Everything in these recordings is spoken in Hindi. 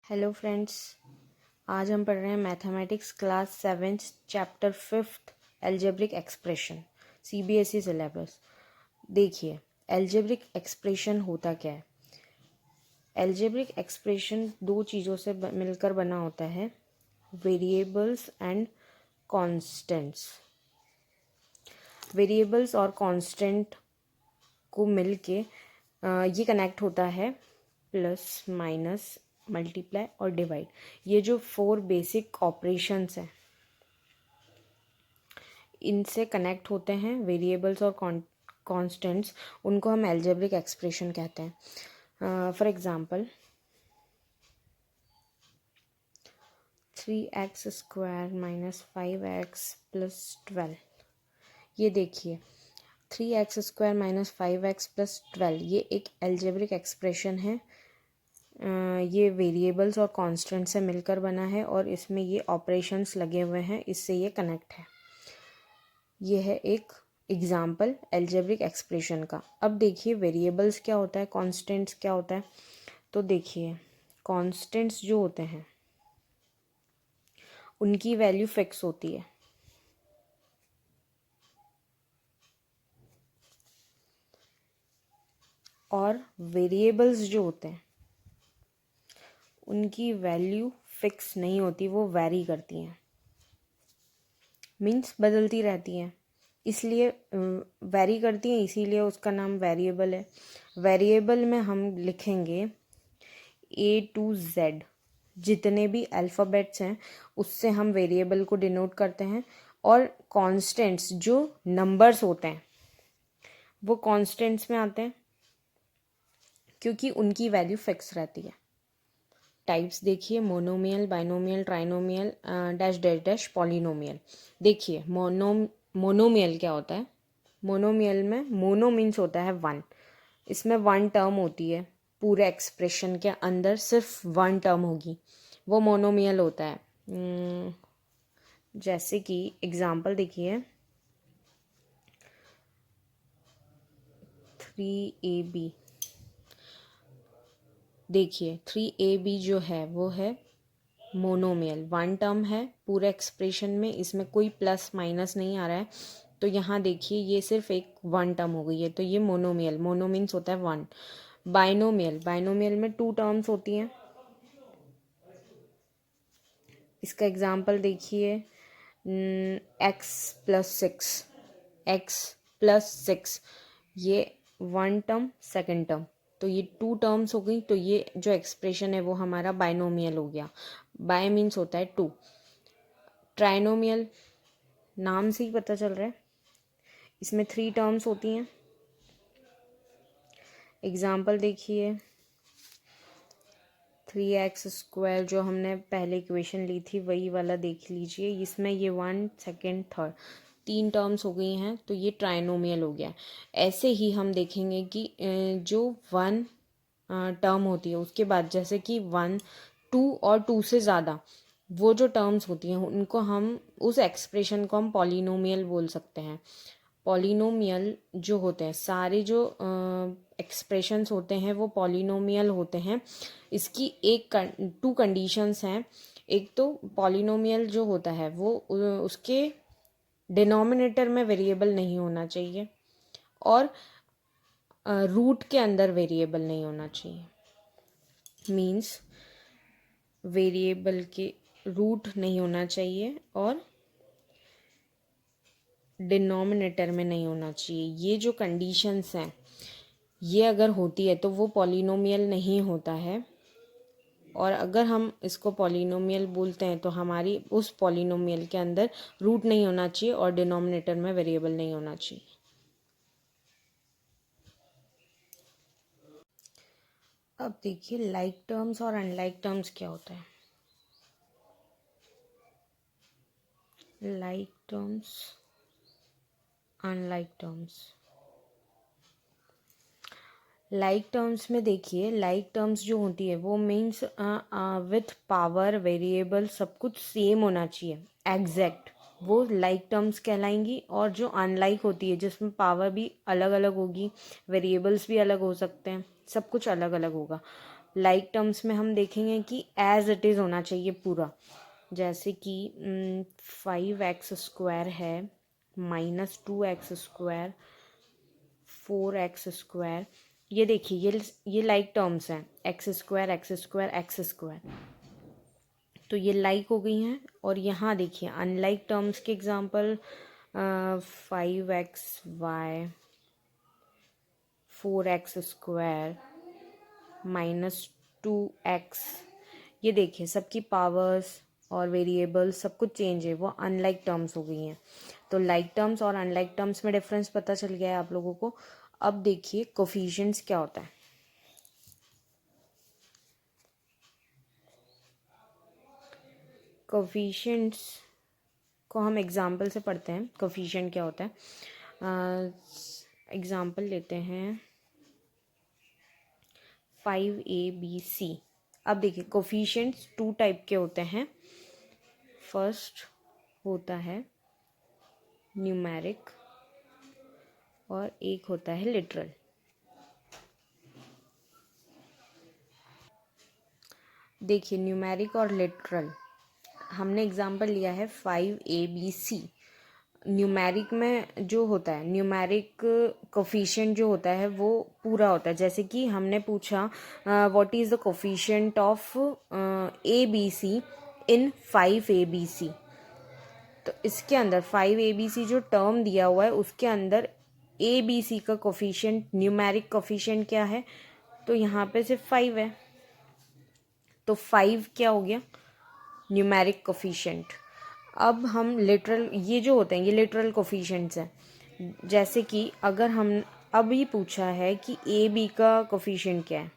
हेलो फ्रेंड्स, आज हम पढ़ रहे हैं mathematics class 7 chapter 5 algebraic expression CBSE syllabus. देखिए, एल्जेब्रिक एक्सप्रेशन होता क्या है। एल्जेब्रिक एक्सप्रेशन दो चीज़ों से मिलकर बना होता है, वेरिएबल्स एंड कॉन्स्टेंट्स। वेरिएबल्स और कांस्टेंट को मिलके ये कनेक्ट होता है प्लस माइनस मल्टीप्लाई और डिवाइड। ये जो 4 बेसिक ऑपरेशंस हैं इनसे कनेक्ट होते हैं वेरिएबल्स और कांस्टेंट्स, उनको हम एल्जेब्रिक एक्सप्रेशन कहते हैं। For example 3x² - 5x + 12। ये देखिए 3x² - 5x + 12 ये एक एल्जेब्रिक एक्सप्रेशन है। ये वेरिएबल्स और कांस्टेंट से मिलकर बना है और इसमें ये ऑपरेशंस लगे हुए हैं, इससे ये कनेक्ट है। ये है एक एग्जाम्पल एल्जेब्रिक एक्सप्रेशन का। अब देखिए वेरिएबल्स क्या होता है, कांस्टेंट्स क्या होता है। तो देखिए कांस्टेंट्स जो होते हैं उनकी वैल्यू फिक्स होती है, और वेरिएबल्स जो होते हैं उनकी वैल्यू फिक्स नहीं होती, वो वैरी करती हैं, मीन्स बदलती रहती हैं। इसलिए वैरी करती हैं, इसीलिए उसका नाम वेरिएबल है। वेरिएबल में हम लिखेंगे A to Z, जितने भी अल्फ़ाबेट्स हैं उससे हम वेरिएबल को डिनोट करते हैं। और कॉन्स्टेंट्स जो नंबर्स होते हैं वो कॉन्स्टेंट्स में आते हैं क्योंकि उनकी वैल्यू फिक्स रहती है। टाइप्स देखिए, monomial, binomial, trinomial, dash dash dash polynomial. देखिए मोनोमियल क्या होता है। मोनोमियल में मोनो मीन्स होता है 1, इसमें 1 टर्म होती है, पूरे एक्सप्रेशन के अंदर सिर्फ 1 टर्म होगी, वो मोनोमियल होता है। जैसे कि एग्जांपल देखिए 3AB। देखिए 3AB जो है वो है मोनोमियल, 1 टर्म है पूरे एक्सप्रेशन में, इसमें कोई प्लस माइनस नहीं आ रहा है। तो यहाँ देखिए ये सिर्फ एक 1 टर्म हो गई है, तो ये मोनोमियल, मोनो मीन्स होता है 1। बाइनोमियल, बाइनोमियल में 2 टर्म्स होती हैं। इसका एग्जांपल देखिए x + 6 ये 1 टर्म, सेकेंड टर्म, तो ये 2 टर्म्स हो गई। तो ये जो एक्सप्रेशन है वो हमारा बाइनोमियल हो गया। बाय मीन्स होता है 2। ट्राइनोमियल, नाम से ही पता चल रहा है, इसमें 3 टर्म्स होती हैं। एग्जाम्पल देखिए 3x² जो हमने पहले इक्वेशन ली थी वही वाला देख लीजिए, इसमें ये 1, सेकेंड, थर्ड 3 टर्म्स हो गई हैं, तो ये ट्राइनोमियल हो गया। ऐसे ही हम देखेंगे कि जो 1 टर्म होती है उसके बाद जैसे कि 1, 2 और 2 से ज़्यादा वो जो टर्म्स होती हैं उनको हम, उस एक्सप्रेशन को हम पॉलिनोमियल बोल सकते हैं। पॉलिनोमियल जो होते हैं, सारे जो एक्सप्रेशंस होते हैं वो पॉलिनोमियल होते हैं। इसकी 2 कंडीशंस हैं। एक तो पॉलिनोमियल जो होता है वो उसके डिनोमिनेटर में वेरिएबल नहीं होना चाहिए और रूट के अंदर वेरिएबल नहीं होना चाहिए। मीन्स वेरिएबल के रूट नहीं होना चाहिए और डिनोमिनेटर में नहीं होना चाहिए। ये जो कंडीशंस हैं ये अगर होती है तो वो पॉलिनोमियल नहीं होता है, और अगर हम इसको पॉलिनोमियल बोलते हैं तो हमारी उस पॉलिनोमियल के अंदर रूट नहीं होना चाहिए और डिनोमिनेटर में वेरिएबल नहीं होना चाहिए। अब देखिए लाइक टर्म्स और अनलाइक टर्म्स क्या होता है। Like terms, unlike terms. Like terms में देखिए, लाइक टर्म्स जो होती है वो मीन्स विथ पावर, वेरिएबल सब कुछ सेम होना चाहिए, एग्जैक्ट, वो लाइक टर्म्स कहलाएंगी। और जो अनलाइक होती है जिसमें पावर भी अलग अलग होगी, वेरिएबल्स भी अलग हो सकते हैं, सब कुछ अलग अलग होगा, लाइक टर्म्स में हम देखेंगे कि एज इट इज़ होना चाहिए पूरा, जैसे कि 5x² है -2x², 4x²। ये देखिए ये लाइक टर्म्स हैं, x², x², तो ये लाइक हो गई हैं। और यहाँ देखिए अनलाइक टर्म्स के एग्जांपल 5xy, 4x² -2x। ये देखिए सबकी पावर्स और वेरिएबल्स सब कुछ चेंज है, वो अनलाइक टर्म्स हो गई हैं। तो लाइक टर्म्स और अनलाइक टर्म्स में डिफरेंस पता चल गया है आप लोगों को। अब देखिए कोफिशिएंट्स क्या होता है। कोफिशिएंट्स को हम एग्जाम्पल से पढ़ते हैं, कोफिशिएंट क्या होता है। एग्जाम्पल लेते हैं 5ABC। अब देखिए कोफिशिएंट्स 2 टाइप के होते हैं। फर्स्ट होता है न्यूमेरिक और एक होता है लिटरल। देखिए न्यूमेरिक और लिटरल, हमने एग्जाम्पल लिया है 5ABC। न्यूमेरिक में जो होता है, न्यूमेरिक कोफिशिएंट जो होता है वो पूरा होता है। जैसे कि हमने पूछा what is the coefficient of ABC in 5ABC, तो इसके अंदर 5ABC जो टर्म दिया हुआ है उसके अंदर ABC का कोफिशिएंट, न्यूमेरिक कोफिशिएंट क्या है, तो यहाँ पे सिर्फ 5 है, तो 5 क्या हो गया न्यूमेरिक कोफिशिएंट। अब हम लिटरल, ये जो होते हैं ये लिटरल कोफिशिएंट्स हैं। जैसे कि अगर हम अभी पूछा है कि ए बी का कोफिशिएंट क्या है,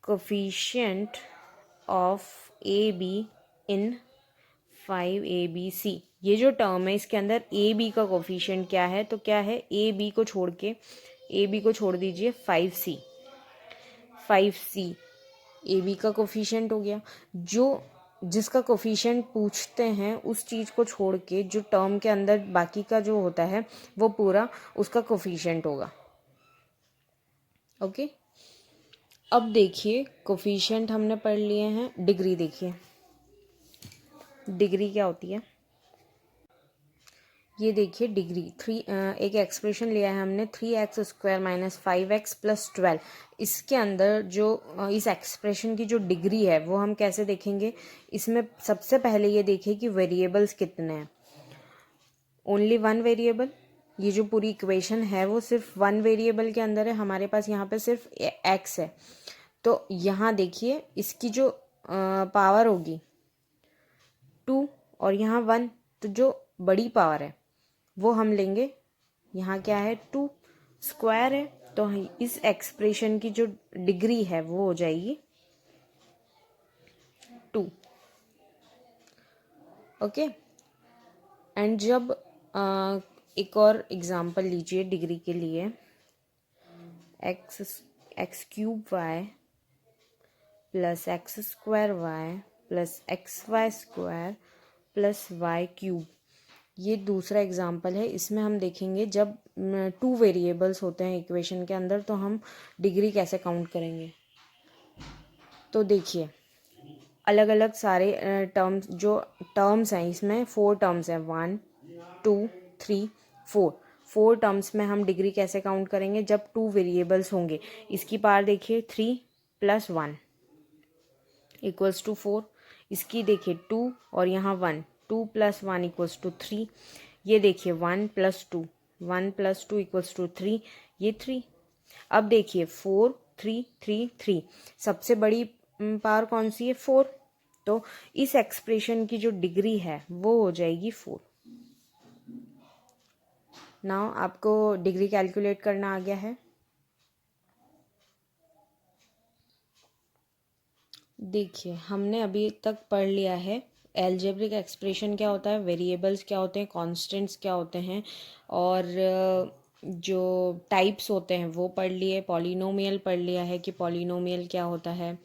coefficient of A be in 5ABC, ये जो टर्म है इसके अंदर ए बी का कोफिशिएंट क्या है, तो क्या है ए बी को छोड़ दीजिए 5C। 5C ए बी का कोफिशिएंट हो गया। जो जिसका कोफिशिएंट पूछते हैं उस चीज़ को छोड़ के जो टर्म के अंदर बाकी का जो होता है वो पूरा उसका कोफिशिएंट होगा। ओके, अब देखिए कोफिशिएंट हमने पढ़ लिए हैं। डिग्री देखिए, डिग्री क्या होती है। ये देखिए डिग्री एक एक्सप्रेशन लिया है हमने 3x² - 5x + 12। इसके अंदर जो इस एक्सप्रेशन की जो डिग्री है वो हम कैसे देखेंगे। इसमें सबसे पहले ये देखें कि वेरिएबल्स कितने हैं। ओनली 1 वेरिएबल, ये जो पूरी इक्वेशन है वो सिर्फ 1 वेरिएबल के अंदर है। हमारे पास यहाँ पे सिर्फ x है, तो यहाँ देखिए इसकी जो पावर होगी 2 और यहाँ 1, तो जो बड़ी पावर है वो हम लेंगे। यहाँ क्या है 2 स्क्वायर है, तो इस एक्सप्रेशन की जो डिग्री है वो हो जाएगी 2। ओके, एंड जब एक और एग्जांपल लीजिए डिग्री के लिए, x³ + x² + xy² + y³ ये दूसरा एग्जाम्पल है। इसमें हम देखेंगे जब 2 वेरिएबल्स होते हैं इक्वेशन के अंदर तो हम डिग्री कैसे काउंट करेंगे। तो देखिए अलग अलग सारे टर्म्स हैं, इसमें 4 टर्म्स हैं, 1 2 3 4। 4 टर्म्स में हम डिग्री कैसे काउंट करेंगे जब 2 वेरिएबल्स होंगे। इसकी पावर देखिए 3 + 1 = 4। इसकी देखिए 2 और यहाँ 1, 2 + 1 = 3। ये देखिए 1 + 2, 1 + 2 = 3, ये 3। अब देखिए 4 3 3 3, सबसे बड़ी पावर कौन सी है 4, तो इस एक्सप्रेशन की जो डिग्री है वो हो जाएगी 4। नाउ आपको डिग्री कैलकुलेट करना आ गया है। देखिए हमने अभी तक पढ़ लिया है एल्जेब्रिक एक्सप्रेशन क्या होता है, वेरिएबल्स क्या होते हैं, कांस्टेंट्स क्या होते हैं, और जो टाइप्स होते हैं वो पढ़ लिए। पॉलिनोमियल पढ़ लिया है कि पॉलिनोमियल क्या होता है।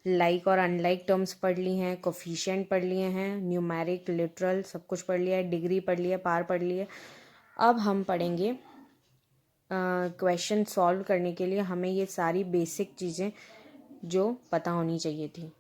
लाइक और अनलाइक टर्म्स पढ़ ली हैं, कोफिशिएंट पढ़ लिए हैं, न्यूमेरिक लिटरल सब कुछ पढ़ लिया है, डिग्री पढ़ लिया, पार पढ़ लिए। अब हम पढ़ेंगे क्वेश्चन सॉल्व करने के लिए हमें ये सारी बेसिक चीज़ें जो पता होनी चाहिए थी।